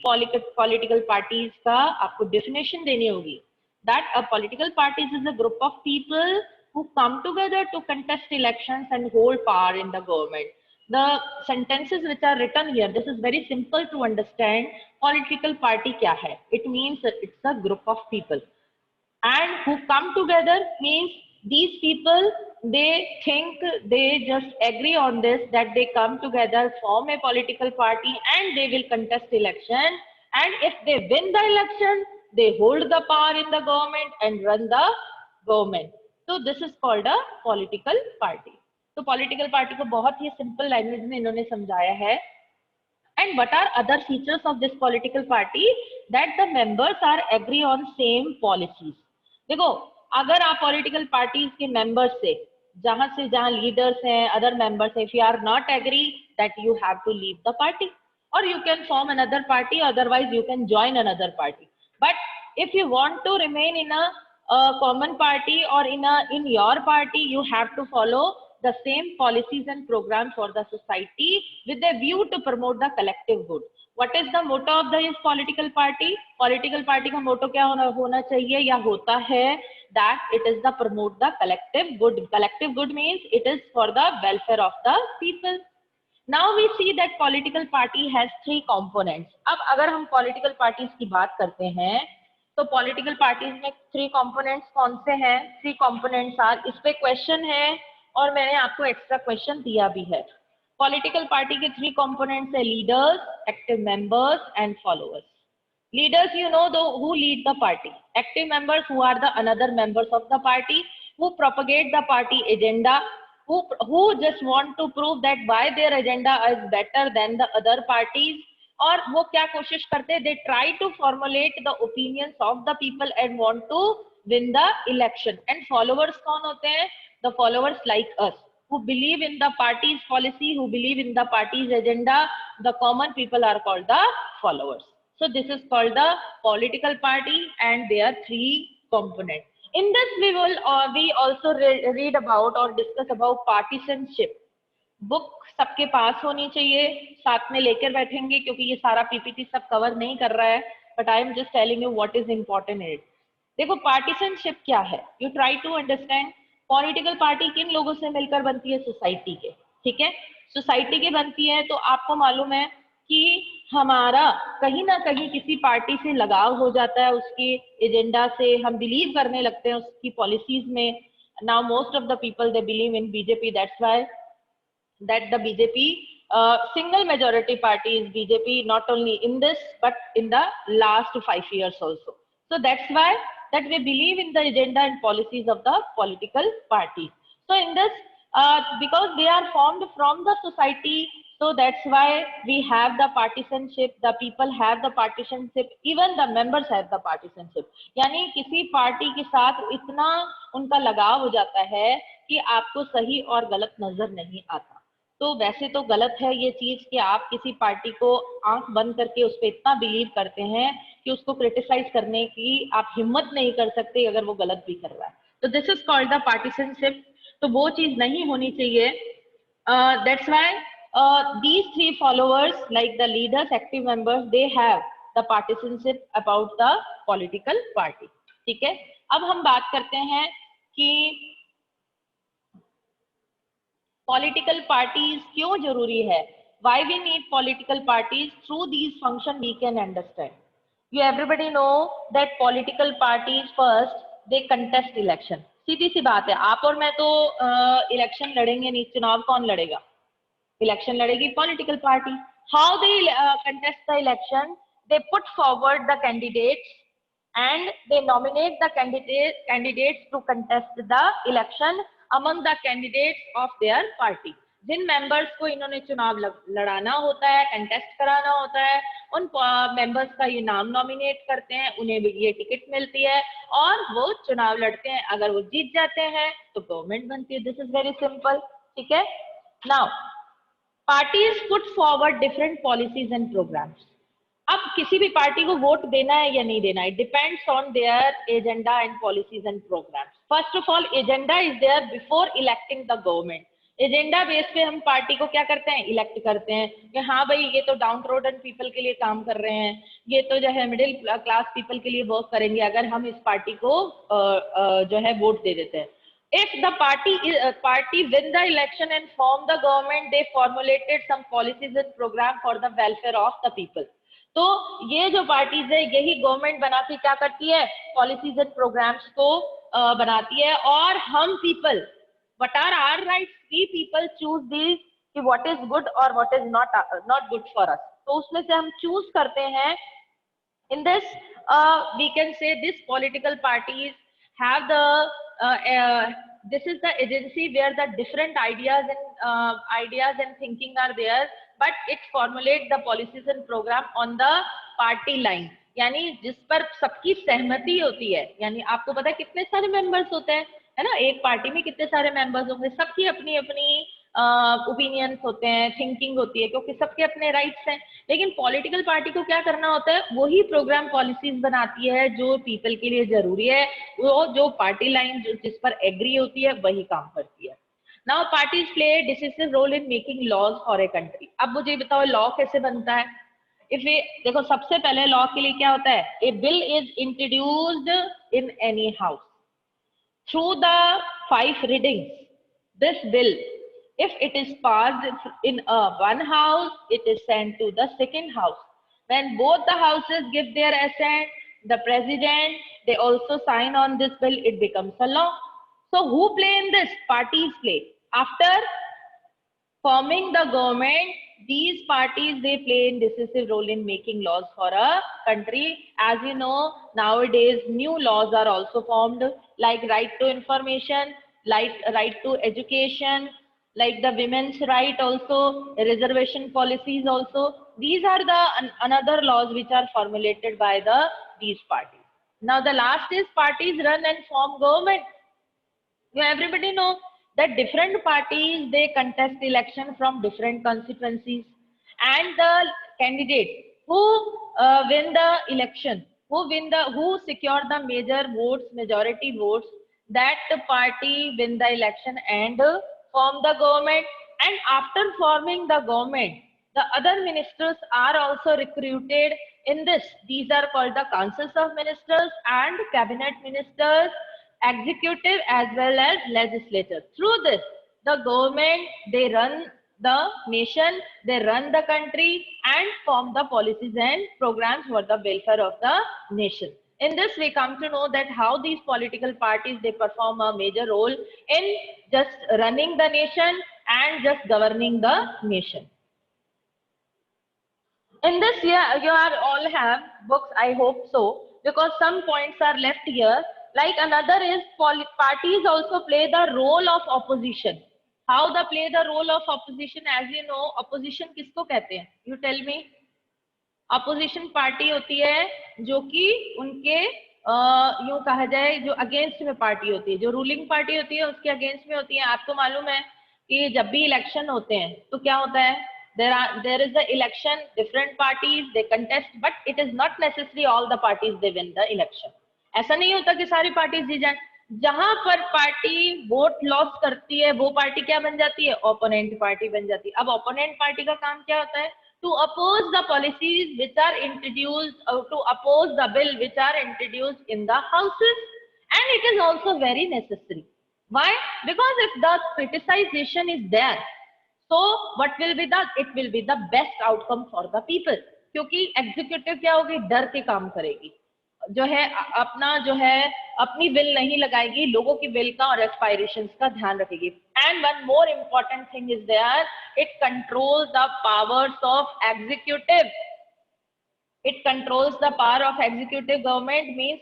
Political parties का आपको definition देनी होगी। That a political parties is a group of people who come together to contest elections and hold power in the government. The sentences which are written here, this is very simple to understand. Political party क्या है? It means it's a group of people. And who come together means these people, they think, they just agree on this, that they come together, form a political party and they will contest election. And if they win the election, they hold the power in the government and run the government. तो this is called a political party. तो political party को बहुत ही simple language में इन्होंने समझाया है। And what are other features of this political party? That the members are agree on same policies. देखो, अगर आप पॉलिटिकल पार्टीज के मेंबर्स से, जहां लीडर्स हैं, other members, if you are not agree, that you have to leave the party और you can form another party, otherwise you can join another party. But if you want to remain in a common party or in your party, you have to follow the same policies and programs for the society with a view to promote the collective good. What is the motto of this political party? Political party का motto क्या होना चाहिए या होता है? That it is the promote the collective good. Collective good means it is for the welfare of the people. Now we see that political party has three components. अब अगर हम political parties की बात करते हैं तो पॉलिटिकल पार्टीज में three components कौन से हैं? थ्री कंपोनेंट्स आर, इस पे क्वेश्चन है और मैंने आपको एक्स्ट्रा क्वेश्चन दिया भी है। पॉलिटिकल पार्टी के थ्री कंपोनेंट्स है leaders, active members and followers. Leaders, you know who lead the party. Active members, who are the another members of the party, who propagate the party agenda, who just want to prove that why their agenda is better than the other parties. और वो क्या कोशिश करते हैं? They try to formulate the opinions of the people and want to win the election. And followers कौन होते हैं? The followers like us, who believe in the party's policy, who believe in the party's agenda. The common people are called the followers. So this is called the political party and there are three components. In this we also read about or discuss about partisanship. Book सबके पास होनी चाहिए, साथ में लेकर बैठेंगे क्योंकि ये सारा पीपीटी सब कवर नहीं कर रहा है, but I am just telling you what is important in it. देखो, पार्टीशनशिप क्या है? You try to understand. Political party किन लोगों से मिलकर बनती है? सोसाइटी के, ठीक है, सोसाइटी के बनती है। तो आपको मालूम है कि हमारा कहीं ना कहीं किसी पार्टी से लगाव हो जाता है, उसके एजेंडा से हम बिलीव करने लगते हैं उसकी पॉलिसीज में। Now most of the people they believe in BJP, that's why that the BJP single majority party is BJP, not only in this but in the last 5 years also. So that's why that we believe in the agenda and policies of the political parties. So in this because they are formed from the society, so that's why we have the partisanship, the people have the partisanship, even the members have the partisanship. यानी किसी party के साथ इतना उनका लगाव हो जाता है कि आपको सही और गलत नजर नहीं आता। तो वैसे तो गलत है ये चीज कि आप किसी पार्टी को आंख बंद करके उस पर इतना बिलीव करते हैं कि उसको क्रिटिसाइज करने की आप हिम्मत नहीं कर सकते अगर वो गलत भी कर रहा है। तो दिस इज कॉल्ड द पार्टीशनशिप। तो वो चीज नहीं होनी चाहिए। That's why these three followers like the leaders, active members, they have the partisanship about the political party. ठीक है, अब हम बात करते हैं कि पॉलिटिकल पार्टीज क्यों जरूरी है। Why we need political parties? Through these function we can understand. You everybody know that political parties first they contest election. सीधी सी बात है, आप और मैं तो इलेक्शन लड़ेंगे नहीं। चुनाव कौन लड़ेगा? इलेक्शन लड़ेगी political party. How they contest the election? They put forward the candidates and they nominate the candidates to contest the election among the candidates of their party. जिन मेंबर्स को इन्होंने चुनाव लड़ाना होता है, कंटेस्ट कराना होता है, उन मेंबर्स का ये नाम नॉमिनेट करते हैं, उन्हें भी ये टिकट मिलती है और वो चुनाव लड़ते हैं। अगर वो जीत जाते हैं तो गवर्नमेंट बनती है। दिस इज वेरी सिंपल, ठीक है। Now parties put forward different policies and programmes. अब किसी भी पार्टी को वोट देना है या नहीं देना, it depends on their agenda and policies and programmes. First of all, agenda is there before electing the government. Agenda base पे हम पार्टी को क्या करते हैं, इलेक्ट करते हैं कि हाँ भाई ये तो डाउन ट्रोडन पीपल के लिए काम कर रहे हैं, ये तो जो है मिडिल क्लास पीपल के लिए वर्क करेंगे अगर हम इस पार्टी को जो है वोट दे देते हैं. If the party win the election and form the government, they formulated some policies and program for the welfare of the people. तो ये जो पार्टीज है यही गवर्नमेंट बना के क्या करती है, पॉलिसीज एंड प्रोग्राम्स को बनाती है. और हम people, what are our rights, we people choose these कि what is good or what is not good for us. तो उसमें से हम चूज करते हैं. In this we can say this political parties have the this is the agency where the different ideas and thinking are there, but it formulate the policies and program on the party line, यानी जिस पर सबकी सहमति होती है. यानी आपको पता है कितने सारे मेंबर्स होते हैं, है ना, एक पार्टी में कितने सारे मेंबर्स होंगे, सबकी अपनी अपनी ओपिनियंस होते हैं, थिंकिंग होती है, क्योंकि सबके अपने राइट्स हैं. लेकिन पॉलिटिकल पार्टी को क्या करना होता है, वही प्रोग्राम पॉलिसीज बनाती है जो पीपल के लिए जरूरी है, वो जो पार्टी लाइन जिस पर एग्री होती है वही काम करती है. Now parties play decisive role in making laws for a country. अब मुझे बताओ लॉ कैसे बनता है. देखो सबसे पहले लॉ के लिए क्या होता है, a bill is introduced in any house through the 5 readings. This bill, if it is passed in one house, it is sent to the second house. When both the houses give their assent, the president, they also sign on this bill, it becomes a law. So who play in this? Parties play. After forming the government, these parties, they play a decisive role in making laws for a country. As you know, nowadays new laws are also formed, like right to information, like right to education, like the women's right also, reservation policies also. These are the another laws which are formulated by these parties. Now the last is parties run and form government. Everybody know that different parties, they contest election from different constituencies, and the candidate who win the election, who secure the majority votes, that party win the election and form the government. And after forming the government, the other ministers are also recruited in this. These are called the councils of ministers and cabinet ministers, executive as well as legislature. Through this, the government, they run the nation, they run the country and form the policies and programs for the welfare of the nation. In this, we come to know that how these political parties, they perform a major role in just running the nation and just governing the nation. In this year, you are all have books, I hope so, because some points are left here. Like another is parties also play the role of opposition. How they play the role of opposition? As you know, opposition किसको कहते हैं? You tell me. Opposition party होती है जो कि उनके यूं कहा जाए जो अगेंस्ट में पार्टी होती है, जो रूलिंग पार्टी होती है उसके अगेंस्ट में होती है. आपको मालूम है कि जब भी इलेक्शन होते हैं तो क्या होता है, there is the election, different parties they contest, but it is not necessary all the parties they win the election. ऐसा नहीं होता कि सारी पार्टीज जीत जाए. जहां पर पार्टी वोट लॉस करती है वो पार्टी क्या बन जाती है, ओपोनेंट पार्टी बन जाती है. अब ओपोनेंट पार्टी का काम क्या होता है, to oppose the policies which are introduced, or to oppose the bill which are introduced in the houses, and it is also very necessary. Why? Because if the criticization is there, so what will be the, it will be the best outcome for the people. क्योंकि executive क्या होगी, डर के काम करेगी, जो है अपनी विल नहीं लगाएगी, लोगों की विल का और एस्पायरेशंस का ध्यान रखेगी. And one more important thing is there, it controls the powers of executive. It controls the power of executive government, means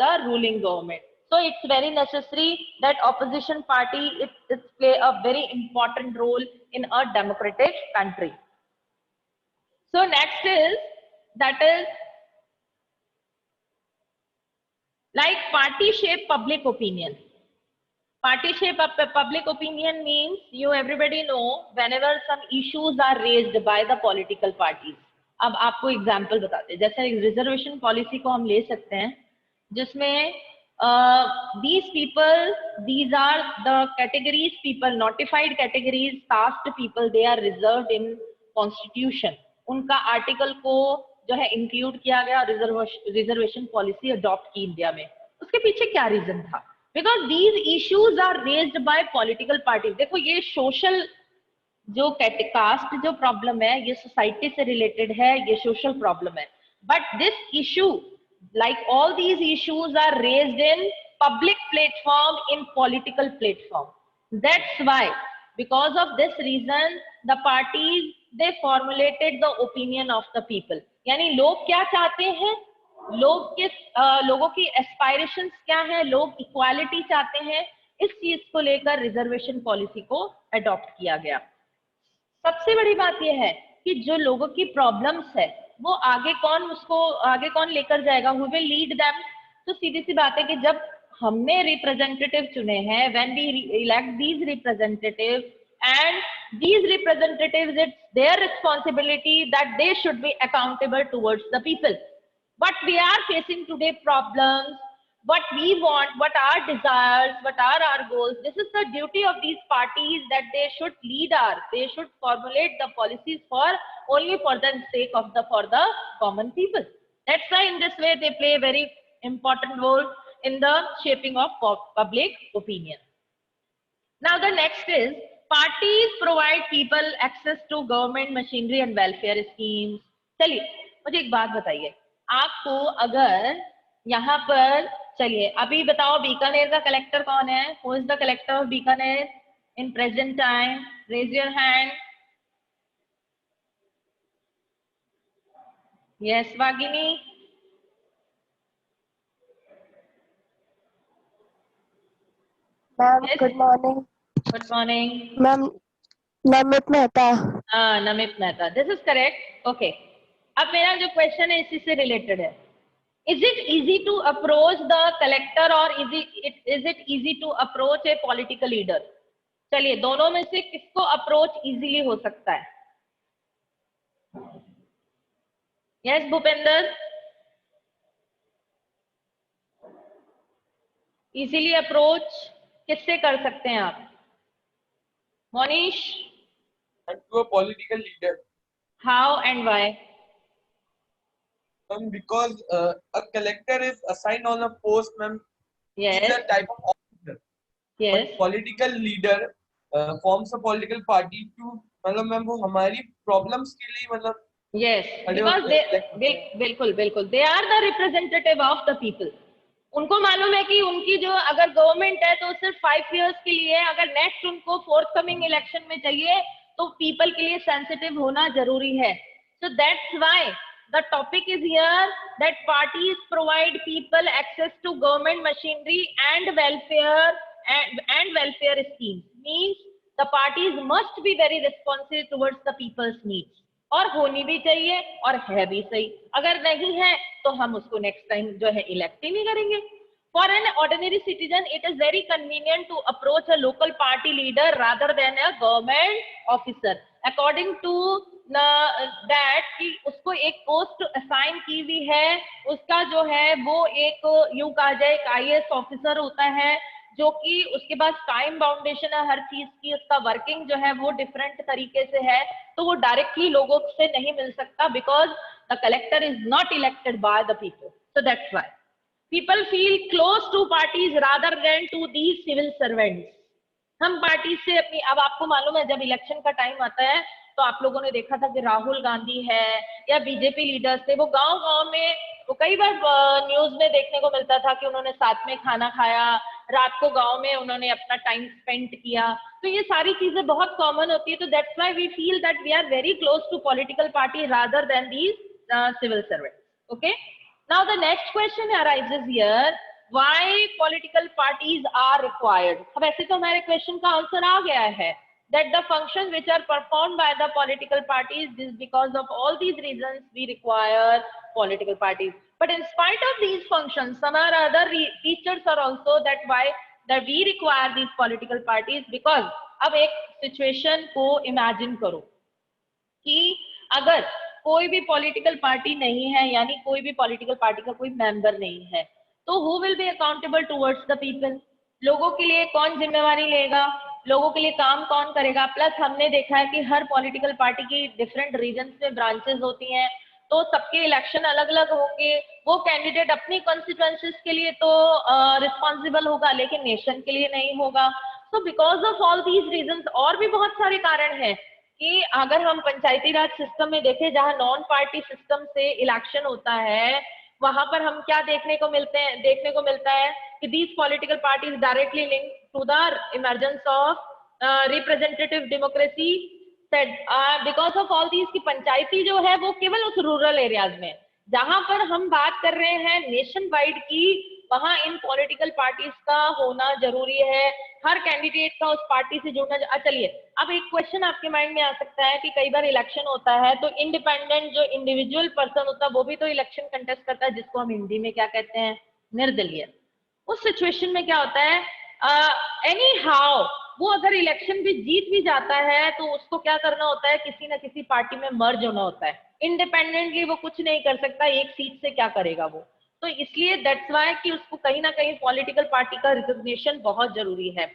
the ruling government. So it's very necessary that opposition party it play a very important role in a democratic country. So next is, that is like party shape public opinion. Party shape public opinion means, you everybody know, whenever some issues are raised by the political parties. अब आपको example बताते हैं, जैसे reservation policy को हम ले सकते हैं, जिसमें these people, these are the categories, people, notified categories, caste people, they are reserved in constitution. उनका आर्टिकल को जो है इंक्लूड किया गया, रिजर्वेशन पॉलिसी अडॉप्ट की इंडिया में. उसके पीछे क्या रीजन था? Because these issues are raised by political parties. देखो ये सोशल जो कास्ट जो प्रॉब्लम है ये सोसाइटी से रिलेटेड है, ये सोशल प्रॉब्लम है. But this issue, like all these issues, are raised in public platform, in political platform. That's why, because of this reason, the parties, they formulated the opinion of the people. यानी लोग क्या चाहते हैं, लोगों की aspirations क्या है, लोग इक्वालिटी चाहते हैं, इस चीज को लेकर रिजर्वेशन पॉलिसी को अडॉप्ट किया गया. सबसे बड़ी बात यह है कि जो लोगों की प्रॉब्लम्स है वो आगे कौन लेकर जाएगा, हु विल लीड देम. तो सीधी सी बात है कि जब हमने रिप्रेजेंटेटिव चुने हैं, when we elect these representative, and these representatives, it's their responsibility that they should be accountable towards the people. What we are facing today problems, what we want, what our desires, what are our goals, this is the duty of these parties, that they should they should formulate the policies only for the sake of for the common people. That's why in this way they play a very important role in the shaping of public opinion. Now the next is, parties provide people access to government machinery and welfare schemes. चलिए मुझे एक बात बताइए, आपको अगर यहाँ पर, चलिए अभी बताओ बीकानेर का कलेक्टर कौन है? Who is the collector of Bikaner in present time? Raise your hand. Yes Vagini. Ma'am good morning. Good morning ma'am. Namit Mehta. हाँ Namit Mehta, this is correct. Okay, अब मेरा जो क्वेश्चन है इसी से रिलेटेड है. Is it easy to approach the collector or is it easy to approach a political leader? चलिए दोनों में से किसको अप्रोच इजीली हो सकता है? यस भूपेंद्र, इजीली अप्रोच किससे कर सकते हैं आप? Monish. To a political leader. How and why? Because a collector is assigned on a post, ma'am. Yes. He's a type of officer. Yes. But political leader forms a political party to, मतलब ma'am वो हमारी problems के लिए मतलब. Yes. Because they बिल्कुल they are the representative of the people. उनको मालूम है कि उनकी जो अगर गवर्नमेंट है तो सिर्फ 5 years के लिए है, अगर नेक्स्ट उनको फोर्थकमिंग इलेक्शन में चाहिए तो पीपल के लिए सेंसिटिव होना जरूरी है. So that's why the topic is here, that parties provide people access to government machinery and welfare schemes. Means the parties must be very responsive towards the people's needs. और होनी भी चाहिए और है भी सही. अगर नहीं है तो हम उसको नेक्स्ट टाइम जो है इलेक्ट ही नहीं करेंगे. For an ordinary citizen, it is very convenient to approach a local party leader rather than a government officer. According to that कि उसको एक पोस्ट असाइन की हुई है, उसका जो है वो एक यूं कहा जाए एक IAS ऑफिसर होता है, जो कि उसके पास टाइम बाउंडेशन है हर चीज की, उसका वर्किंग जो है वो डिफरेंट तरीके से है, तो वो डायरेक्टली लोगों से नहीं मिल सकता, because the collector is not elected by the people. So that's why people feel close to parties rather than to these civil servants. हम पार्टी से अपनी, अब आपको मालूम है जब इलेक्शन का टाइम आता है तो आप लोगों ने देखा था कि राहुल गांधी है या बीजेपी लीडर्स थे, वो गांव-गांव में, वो कई बार न्यूज में देखने को मिलता था कि उन्होंने साथ में खाना खाया, रात को गांव में उन्होंने अपना टाइम स्पेंड किया. तो ये सारी चीजें बहुत कॉमन होती है. तो that's why we feel that we are very close to political party rather than these civil servants. Okay, now the next question arises here, why political parties are required. अब ऐसे तो हमारे क्वेश्चन का answer आ गया है, that the functions which are performed by the political parties, this because of all these reasons we require political parties. But in spite of these functions, some are other features are also that why that we require these political parties. Because अब एक situation को imagine करो कि अगर कोई भी political party नहीं है, यानी कोई भी political party का कोई member नहीं है, तो who will be accountable towards the people? लोगों के लिए कौन जिम्मेवारी लेगा, लोगों के लिए काम कौन करेगा? प्लस हमने देखा है कि हर पॉलिटिकल पार्टी की डिफरेंट रीजन्स में ब्रांचेस होती हैं, तो सबके इलेक्शन अलग अलग होंगे। वो कैंडिडेट अपनी कॉन्स्टिट्यूएंसीज के लिए तो रिस्पॉन्सिबल होगा, लेकिन नेशन के लिए नहीं होगा। तो because of all these reasons, और भी बहुत सारे कारण हैं कि अगर हम पंचायती राज सिस्टम में देखें, जहां नॉन पार्टी सिस्टम से इलेक्शन होता है, वहां पर हम क्या देखने को मिलता है कि these political parties directly link to the emergence of representative democracy. Because of all these की पंचायती जो है वो केवल उस रूरल एरियाज में, जहां पर हम बात कर रहे हैं नेशन वाइड की, वहां इन पॉलिटिकल पार्टीज का होना जरूरी है, हर कैंडिडेट का उस पार्टी से जुड़ना। चलिए, अब एक क्वेश्चन आपके माइंड में आ सकता है कि कई बार इलेक्शन होता है तो इंडिपेंडेंट जो इंडिविजुअल पर्सन होता है वो भी तो इलेक्शन कंटेस्ट करता है, जिसको हम हिंदी में क्या कहते हैं, निर्दलीय। उस सिचुएशन में क्या होता है, एनी हाउ वो अगर इलेक्शन भी जीत भी जाता है तो उसको क्या करना होता है, किसी ना किसी पार्टी में मर्ज होना होता है। इंडिपेंडेंटली वो कुछ नहीं कर सकता, एक सीट से क्या करेगा वो। तो इसलिए दैट्स वाई कि उसको कहीं ना कहीं पॉलिटिकल पार्टी का रिकॉग्निशन बहुत जरूरी है।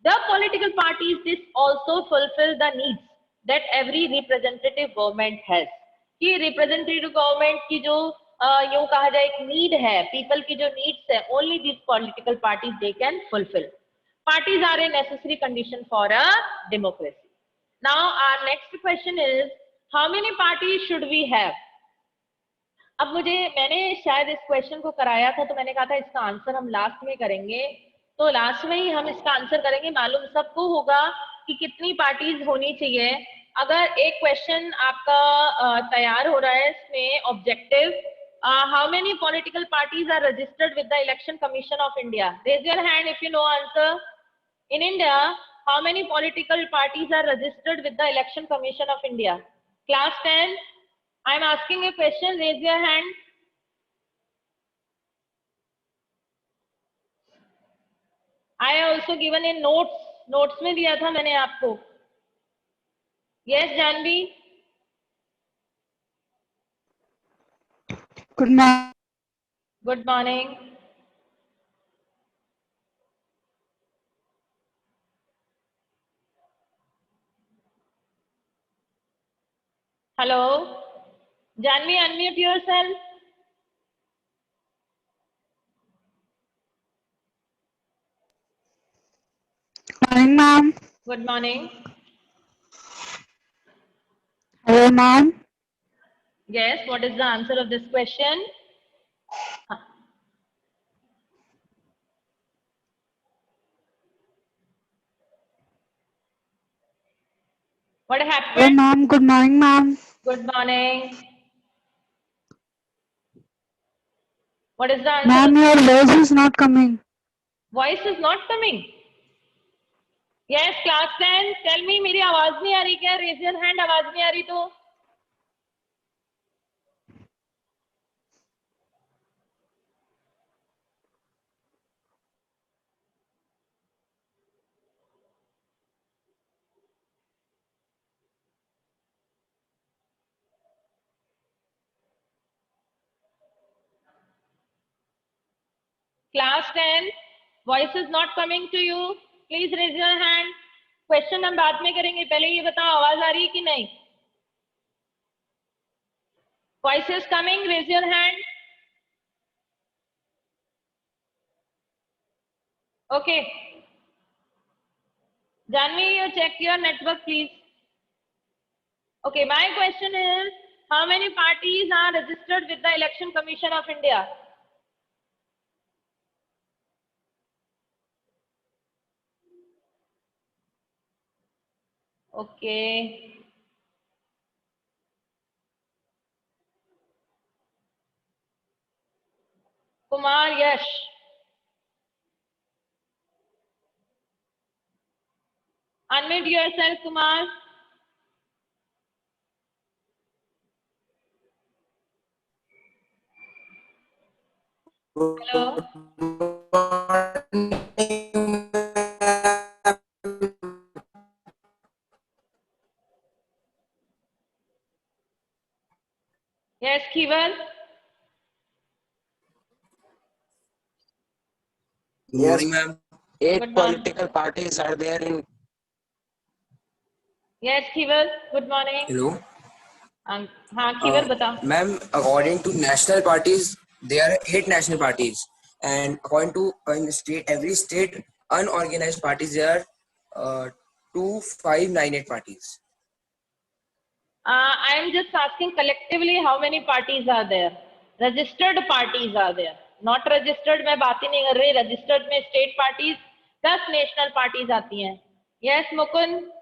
The political parties this also fulfill the needs that every representative government has। कि representative government की जो यूं कहा जाए एक नीड है, पीपल की जो नीड्स है, only these political parties they can fulfill। Parties are a necessary condition for a democracy। Now our next question is, how many parties should we have? अब मैंने शायद इस क्वेश्चन को कराया था, तो मैंने कहा था इसका आंसर हम लास्ट में करेंगे, तो लास्ट में ही हम इसका आंसर करेंगे। मालूम सबको होगा कि कितनी पार्टीज होनी चाहिए। अगर एक क्वेश्चन आपका तैयार हो रहा है, इसमें objective, how many political parties are registered with the election commission of India? Raise your hand if you know answer. In India, how many political parties are registered with the election commission of India? Class 10, I am asking a question, raise your hand। I also given in notes में दिया था मैंने आपको। Yes, Janvi. Good morning. Good morning। Hello, Janvi, unmute yourself। Morning, ma'am. Good morning। Hello, ma'am. Yes, what is the answer of this question? What Hello, happened? ma'am. Good morning, ma'am. Good morning। What is the answer? Ma'am, your voice is not coming. Voice is not coming। Yes, class 10, tell me, मेरी आवाज नहीं आ रही क्या? Raise your hand, आवाज नहीं आ रही तो। Class 10, voice is not coming to you, please raise your hand। Question हम बाद में करेंगे, पहले ये बताओ आवाज आ रही है कि नहीं? Voice is coming, raise your hand. Okay, Janvi, you check your network please। Okay, my question is, how many parties are registered with the Election Commission of India? Okay, Kumar Yash। Unmute yourself, Kumar। Hello। Yes, Kival। Good morning, ma'am. 8 Good morning. political parties are there in. Yes, Khivar. Good morning. Hello. हाँ खीवर बता. Ma'am, according to national parties, there are 8 national parties, and according to in state, every state unorganized parties, there are 2598 parties. I am just asking collectively how many parties are there. Registered parties are there. Not registered मैं बात ही नहीं कर रही. Registered में state parties 10 national parties आती हैं. Yes, Mukund.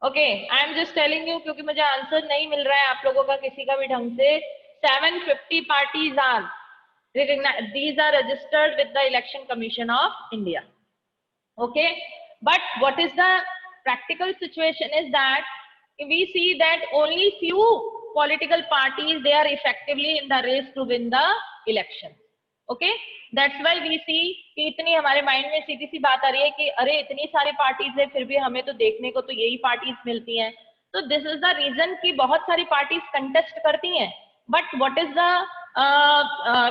Okay I am just telling you क्योंकि मुझे आंसर नहीं मिल रहा है आप लोगों का किसी का भी ढंग से. 750 parties are these are registered with the Election Commission of India. Okay, but what is the practical situation is that we see that only few political parties they are effectively in the race to win the election. Okay, that's why we see कि इतनी हमारे mind में सीधी सी बात आ रही है कि अरे इतनी सारी पार्टीज है फिर भी हमें तो देखने को तो यही पार्टीज मिलती हैं. तो दिस इज द रीजन कि बहुत सारी पार्टीज कंटेस्ट करती हैं but what is the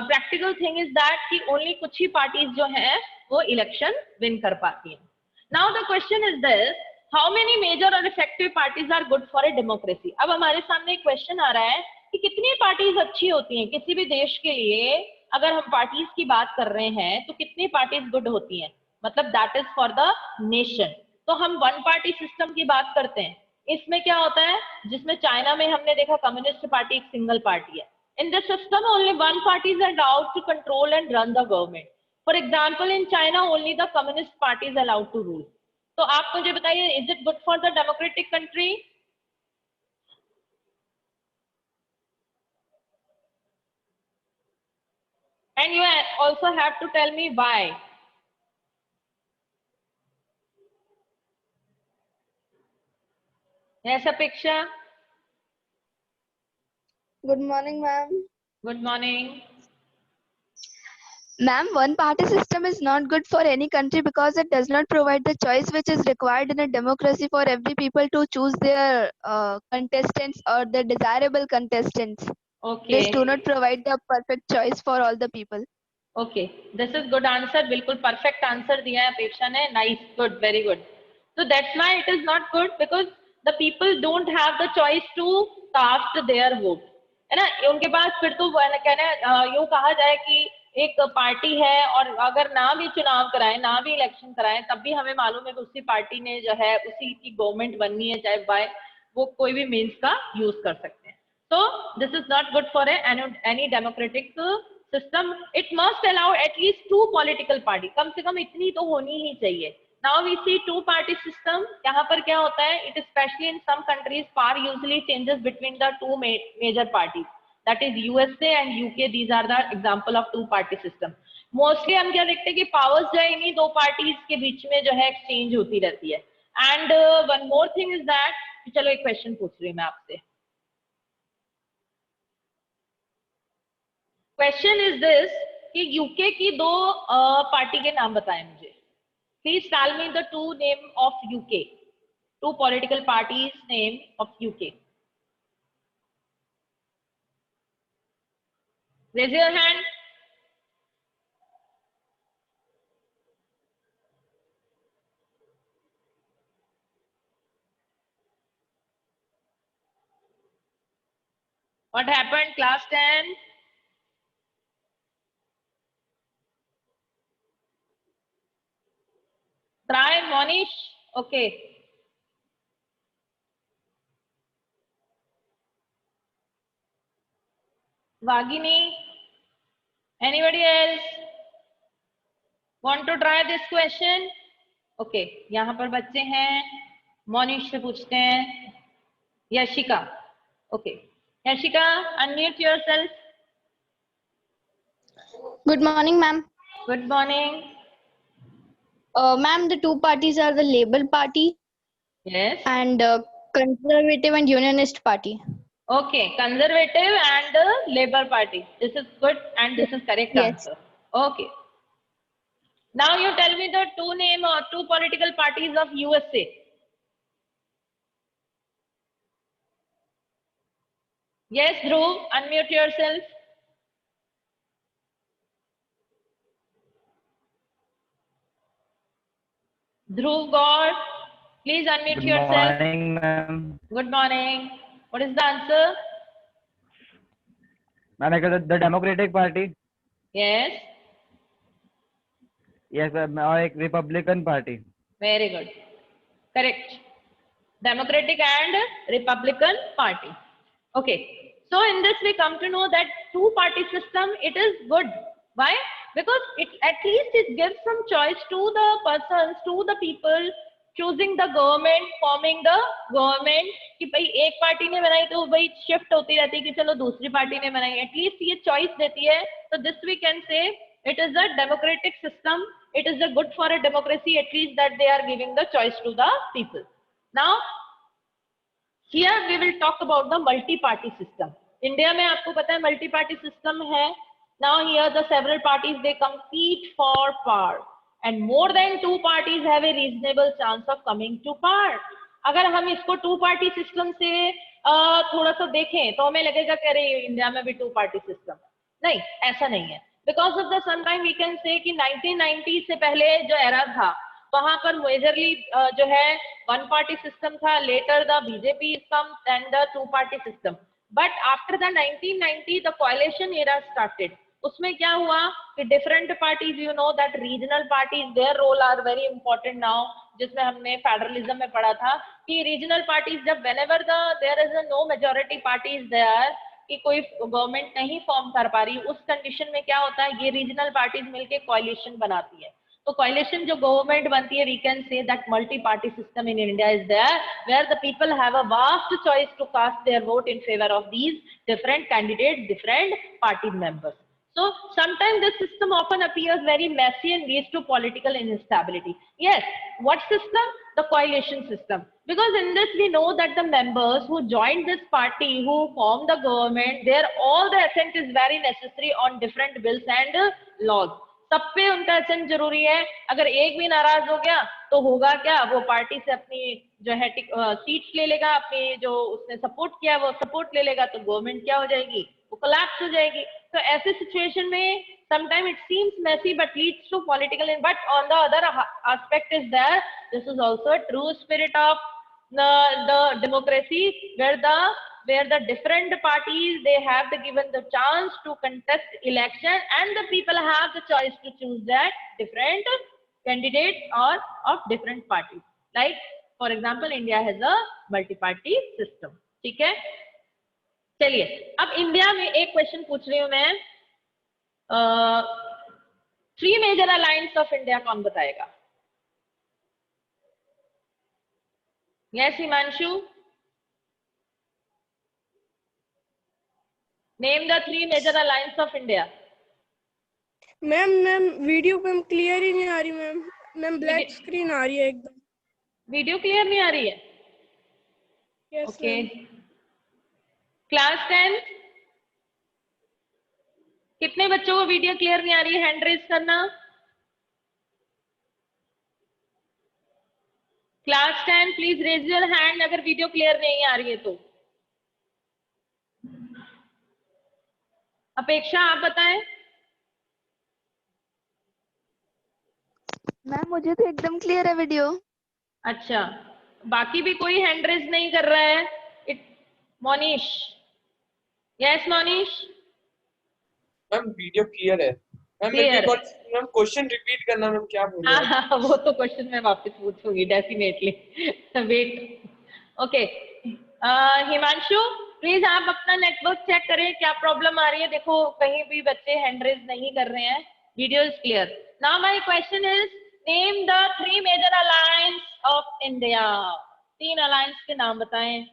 practical thing is that कि ओनली कुछ ही पार्टीज जो हैं वो इलेक्शन विन कर पाती हैं. Now the question is this, how many major और effective parties are good for a democracy. अब हमारे सामने एक क्वेश्चन आ रहा है कि कितनी पार्टीज अच्छी होती हैं किसी भी देश के लिए. अगर हम पार्टीज की बात कर रहे हैं तो कितनी पार्टीज गुड होती हैं, मतलब that is for the nation. तो हम वन पार्टी सिस्टम की बात करते हैं. इसमें क्या होता है, जिसमें चाइना में हमने देखा कम्युनिस्ट पार्टी एक सिंगल पार्टी है. In this system, only one party is allowed to control and run the government. For example, in China, only the communist party is allowed to rule. तो आप मुझे बताइए, is it good for the democratic country? And you also have to tell me why. Yes, Apeksha. Good morning, ma'am. Good morning. Ma'am, one party system is not good for any country because it does not provide the choice which is required in a democracy for every people to choose their contestants or the desirable contestants. Okay. This do not provide the perfect choice for all the people. Okay, this is good answer. बिल्कुल perfect answer दिया है अपेक्षा ने. Nice, good, very good. So that's why it is not good because the people don't have the choice to cast their vote. है ना, उनके पास फिर तो कहना यूँ कहा जाए कि एक पार्टी है और अगर ना भी चुनाव कराए ना भी इलेक्शन कराए तब भी हमें मालूम है कि उसी पार्टी ने जो है उसी की गवर्नमेंट बननी है, चाहे बाय वो कोई भी मीन्स का यूज कर सकते हैं. So this is not good for any democratic system. It must allow at least 2 political party. कम से कम इतनी तो होनी ही चाहिए. Now we see 2 party system. यहाँ पर क्या होता है? It especially in some countries power usually changes between the 2 major parties. That is USA and UK. These are the example of 2 party system. Mostly हम क्या देखते हैं कि powers जो है इन्हीं 2 parties के बीच में जो है exchange होती रहती है. And one more thing is that, चलो एक question पूछ रही हूँ मैं आपसे. क्वेश्चन इज दिस कि यूके की 2 पार्टी के नाम बताएं मुझे. Please tell me the 2 name of UK, 2 political parties name of UK. Raise your hand. What happened class 10? Try Monish. Okay. Vagini. Anybody else want to try this question? Okay. यहाँ पर बच्चे हैं. मोनिश से पूछते हैं. Yashika. Okay. Yashika, unmute yourself. Good morning, ma'am. Good morning. Ma'am, the 2 parties are the Labour Party Yes. and Conservative and Unionist Party. Okay, Conservative and Labour Party. This is good and this is correct Yes. answer. Okay. Now you tell me the two political parties of USA. Yes, Dhruv, unmute yourself. Dhruv God, please unmute Good yourself. morning, ma'am. Good morning. What is the answer? Ma'am, I got the Democratic Party. Yes, Yes, ma'am. और एक Republican Party. very good. Correct. Democratic and Republican Party. Okay. So in this we come to know that two-party system, it is good. Why? Because it at least it gives some choice to the persons, to the people choosing the government, forming the government. कि भाई एक party ने बनाई तो भाई shift होती रहती है कि चलो दूसरी पार्टी ने बनाई. एटलीस्ट ये चॉइस देती है. So this we can say it is a democratic system. It is a good for a democracy, at least that they are giving the choice to the people. Now here we will talk about the multi-party system. India में आपको पता है multi-party system है. Now here the several parties they compete for power and more than two parties have a reasonable chance of coming to power. अगर हम इसको to party system से थोड़ा सा देखें तो हमें लगेगा कि अरे इंडिया में भी टू पार्टी सिस्टम. नहीं, ऐसा नहीं है. Because of the sometime we can say कि 1990 से पहले जो एरा था वहां पर मेजरली जो है वन पार्टी सिस्टम था. Later the BJP is come and the two party system. But after the 1990 the coalition era started. उसमें क्या हुआ कि different parties, you know that regional parties their role are very important now, जिसमें हमने federalism में पढ़ा था कि रीजनल पार्टीज जब whenever the there is a no majority parties there कि कोई गवर्नमेंट नहीं फॉर्म कर पा रही, उस कंडीशन में क्या होता है, ये रीजनल पार्टीज मिलके कोalition बनाती है. तो कोalition जो गवर्नमेंट बनती है, we can say that multi party system in India is there where the people have a vast choice to cast their vote in favour of these different candidate, different party members. So sometimes this system often appears very messy and leads to political instability. Yes, what system? The coalition system. Because in this we know that the members who joined this party, who formed the government, their all the assent is very necessary on different bills and laws. सब पे उनका assent जरूरी है. अगर एक भी नाराज हो गया तो होगा क्या, वो पार्टी से अपनी जो है सीट्स ले लेगा, अपनी जो उसने सपोर्ट किया वो सपोर्ट ले लेगा, तो गवर्नमेंट क्या हो जाएगी, वो कोलैप्स हो जाएगी. तो ऐसे सिचुएशन में sometimes it seems messy but leads to political, but on the other aspect is there, this is also a true spirit of the democracy where the different parties they have the given the chance to contest election and the people have the choice to choose that different candidates or of different parties. Like for example India has a multi-party system. ठीक है, चलिए अब India में एक question पूछ रही हूं मैं. 3 मेजर अलायंस ऑफ इंडिया कौन बताएगा? Yes Himanshu, name the 3 major alliance of India. Ma'am video पे क्लियर ही नहीं आ रही मैम. मैम ब्लैक स्क्रीन आ रही है एकदम. वीडियो क्लियर नहीं आ रही है? Yes okay. क्लास 10 कितने बच्चों को वीडियो क्लियर नहीं आ रही है? हैंड रेज करना. Class 10 please raise your hand अगर वीडियो क्लियर नहीं आ रही है तो. अपेक्षा आप बताएं. मैम मुझे तो एकदम क्लियर है वीडियो. अच्छा, बाकी भी कोई हैंड रेज नहीं कर रहा है? Monish. Yes Monish. Ma'am video clear है. मैम क्वेश्चन रिपीट करना, मैम क्या बोल रहे हैं? हाँ, वो तो क्वेश्चन मैं वापस पूछूंगी definitely. Wait. Okay Himanshu please आप अपना नेटवर्क चेक करें क्या प्रॉब्लम आ रही है. देखो कहीं भी बच्चे हैंड रेज नहीं कर रहे हैं. Video is clear. Now my question is name the 3 major alliance of India. 3 alliance के नाम बताएं.